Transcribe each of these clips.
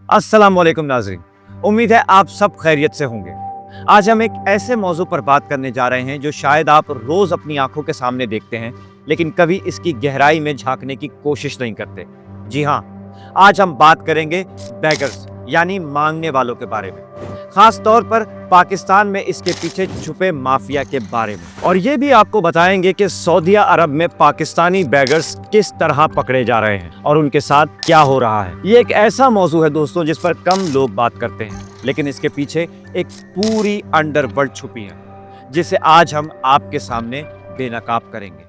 अस्सलाम वालेकुम नाज़रीन, उम्मीद है आप सब खैरियत से होंगे। आज हम एक ऐसे मौजू पर बात करने जा रहे हैं जो शायद आप रोज़ अपनी आंखों के सामने देखते हैं, लेकिन कभी इसकी गहराई में झांकने की कोशिश नहीं करते। जी हाँ, आज हम बात करेंगे बेगर्स यानी मांगने वालों के बारे में, खास तौर पर पाकिस्तान में इसके पीछे छुपे माफिया के बारे में। और ये भी आपको बताएंगे कि सऊदी अरब में पाकिस्तानी बेगर्स किस तरह पकड़े जा रहे हैं और उनके साथ क्या हो रहा है। ये एक ऐसा मौजू है दोस्तों जिस पर कम लोग बात करते हैं, लेकिन इसके पीछे एक पूरी अंडरवर्ल्ड छुपी है, जिसे आज हम आपके सामने बेनकाब करेंगे।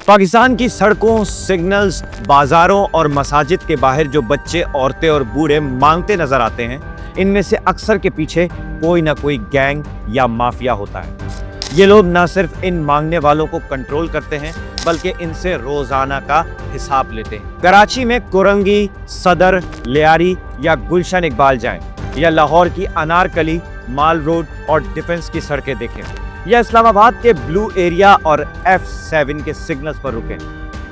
पाकिस्तान की सड़कों, सिग्नल्स, बाजारों और मसाजिद के बाहर जो बच्चे, औरतें और बूढ़े मांगते नजर आते हैं, इनमें से अक्सर के पीछे कोई ना कोई गैंग या माफिया होता है। ये लोग न सिर्फ इन मांगने वालों को कंट्रोल करते हैं, बल्कि इनसे रोजाना का हिसाब लेते हैं। कराची में कोरंगी, सदर, लियारी या गुलशन इकबाल जाएं, या लाहौर की अनारकली, माल रोड और डिफेंस की सड़कें देखें, या इस्लामाबाद के ब्लू एरिया और F7 के सिग्नल्स पर रुकें,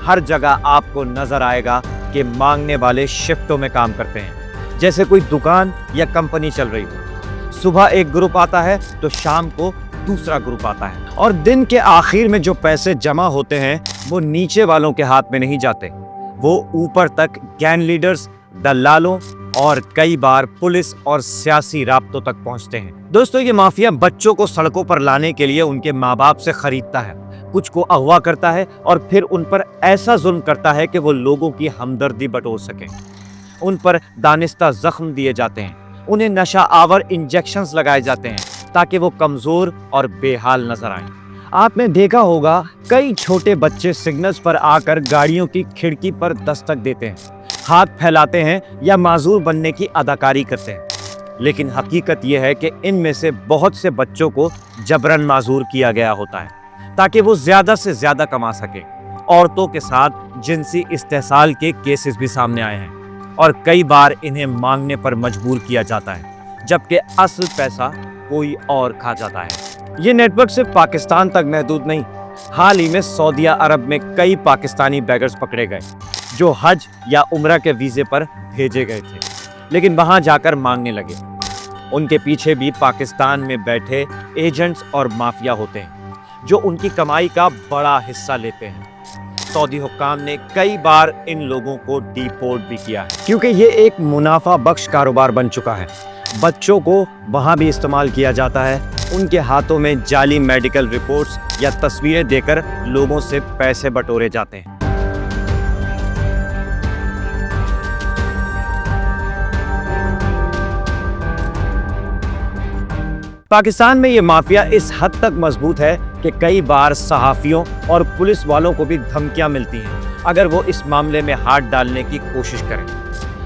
हर जगह आपको नजर आएगा कि मांगने वाले शिफ्टों में काम करते हैं, जैसे कोई दुकान या कंपनी चल रही हो। सुबह एक ग्रुप आता है तो शाम को दूसरा ग्रुप आता है, और दिन के आखिर में जो पैसे जमा होते हैं वो नीचे वालों के हाथ में नहीं जाते, वो ऊपर तक गैंग लीडर्स, दलालों और कई बार पुलिस और सियासी राब्तों तक पहुंचते हैं। दोस्तों, ये माफिया बच्चों को सड़कों पर लाने के लिए उनके माँ बाप से खरीदता है, कुछ को अगवा करता है और फिर उन पर ऐसा जुल्म करता है कि वो लोगों की हमदर्दी बटोर सके। उन पर दानिस्ता जख्म दिए जाते हैं, उन्हें नशा आवर इंजेक्शंस लगाए जाते हैं ताकि वो कमजोर और बेहाल नजर आएं। आपने देखा होगा कई छोटे बच्चे सिग्नल्स पर आकर गाड़ियों की खिड़की पर दस्तक देते हैं, हाथ फैलाते हैं या माजूर बनने की अदाकारी करते हैं, लेकिन हकीकत यह है कि इनमें से बहुत से बच्चों को जबरन माजूर किया गया होता है ताकि वो ज्यादा से ज्यादा कमा सके। औरतों के साथ जिनसी इस्तेहसाल के केसेस भी सामने आए हैं और कई बार इन्हें मांगने पर मजबूर किया जाता है, जबकि असल पैसा कोई और खा जाता है। ये नेटवर्क सिर्फ पाकिस्तान तक महदूद नहीं, हाल ही में सऊदी अरब में कई पाकिस्तानी बेगर्स पकड़े गए जो हज या उम्रा के वीजे पर भेजे गए थे, लेकिन वहां जाकर मांगने लगे। उनके पीछे भी पाकिस्तान में बैठे एजेंट्स और माफिया होते हैं जो उनकी कमाई का बड़ा हिस्सा लेते हैं। सऊदी हुक्काम ने कई बार इन लोगों को डिपोर्ट भी किया है, क्योंकि ये एक मुनाफा बख्श कारोबार बन चुका है। बच्चों को वहां भी इस्तेमाल किया जाता है, उनके हाथों में जाली मेडिकल रिपोर्ट्स या तस्वीरें देकर लोगों से पैसे बटोरे जाते हैं। पाकिस्तान में ये माफिया इस हद तक मजबूत है कि कई बार सहाफियों और पुलिस वालों को भी धमकियां मिलती हैं अगर वो इस मामले में हाथ डालने की कोशिश करें।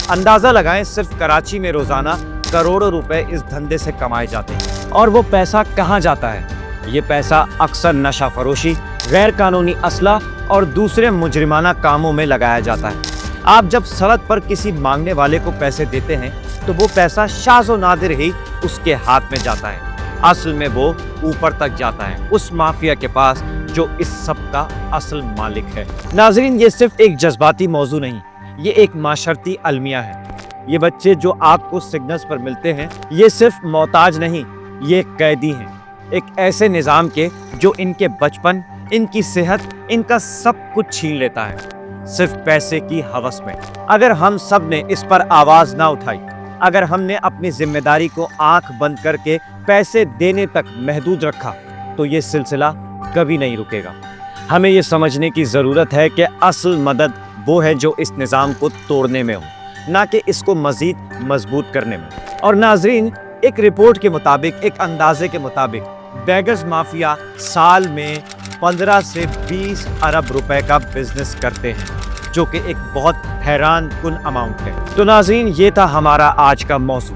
अंदाजा लगाएं, सिर्फ कराची में रोजाना करोड़ों रुपए इस धंधे से कमाए जाते हैं। और वो पैसा कहां जाता है? ये पैसा अक्सर नशा फरोशी, गैर कानूनी असला और दूसरे मुजरिमाना कामों में लगाया जाता है। आप जब सड़क पर किसी मांगने वाले को पैसे देते हैं तो वो पैसा शाज़ो नादिर ही उसके हाथ में जाता है, असल में वो ऊपर तक जाता है उस माफिया के पास जो इस सब का असल मालिक है। नाजरीन, ये सिर्फ एक जज्बाती मौजू नहीं, ये एक माशरती अलमिया है। ये बच्चे जो आपको सिग्नल्स पर मिलते हैं, ये सिर्फ मोहताज नहीं, ये कैदी हैं एक ऐसे निज़ाम के जो इनके बचपन, इनकी सेहत, इनका सब कुछ छीन लेता है सिर्फ पैसे की हवस में। अगर हम सब ने इस पर आवाज ना उठाई, अगर हमने अपनी जिम्मेदारी को आंख बंद करके पैसे देने तक महदूद रखा, तो ये सिलसिला कभी नहीं रुकेगा। हमें ये समझने की ज़रूरत है कि असल मदद वो है जो इस निज़ाम को तोड़ने में हो, ना कि इसको मज़ीद मजबूत करने में। और नाजरीन, एक रिपोर्ट के मुताबिक, एक अंदाजे के मुताबिक, बेगर्स माफिया साल में 15 से 20 अरब रुपए का बिजनेस करते हैं, जो कि एक बहुत हैरान कुन अमाउंट है। तो नाज़रीन, ये था हमारा आज का मौजू,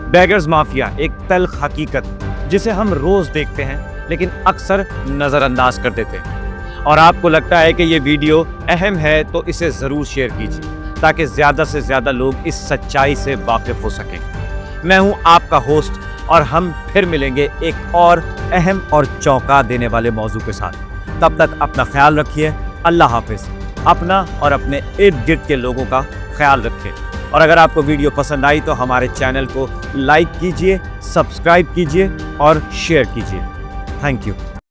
बेगर्स माफिया, एक तल्ख हकीकत जिसे हम रोज देखते हैं लेकिन अक्सर नज़रअंदाज कर देते हैं। और आपको लगता है कि ये वीडियो अहम है तो इसे ज़रूर शेयर कीजिए ताकि ज़्यादा से ज़्यादा लोग इस सच्चाई से वाकिफ हो सकें। मैं हूँ आपका होस्ट اور ہم پھر ملیں گے ایک اور اہم اور چونکا دینے والے موضوع کے ساتھ. تب تک اپنا خیال رکھیے. اللہ حافظ. اپنا اور اپنے ارد گرد کے لوگوں کا خیال رکھیں. اور اگر آپ کو ویڈیو پسند آئی تو ہمارے چینل کو لائک کیجئے, سبسکرائب کیجئے اور شیئر کیجئے. Thank you.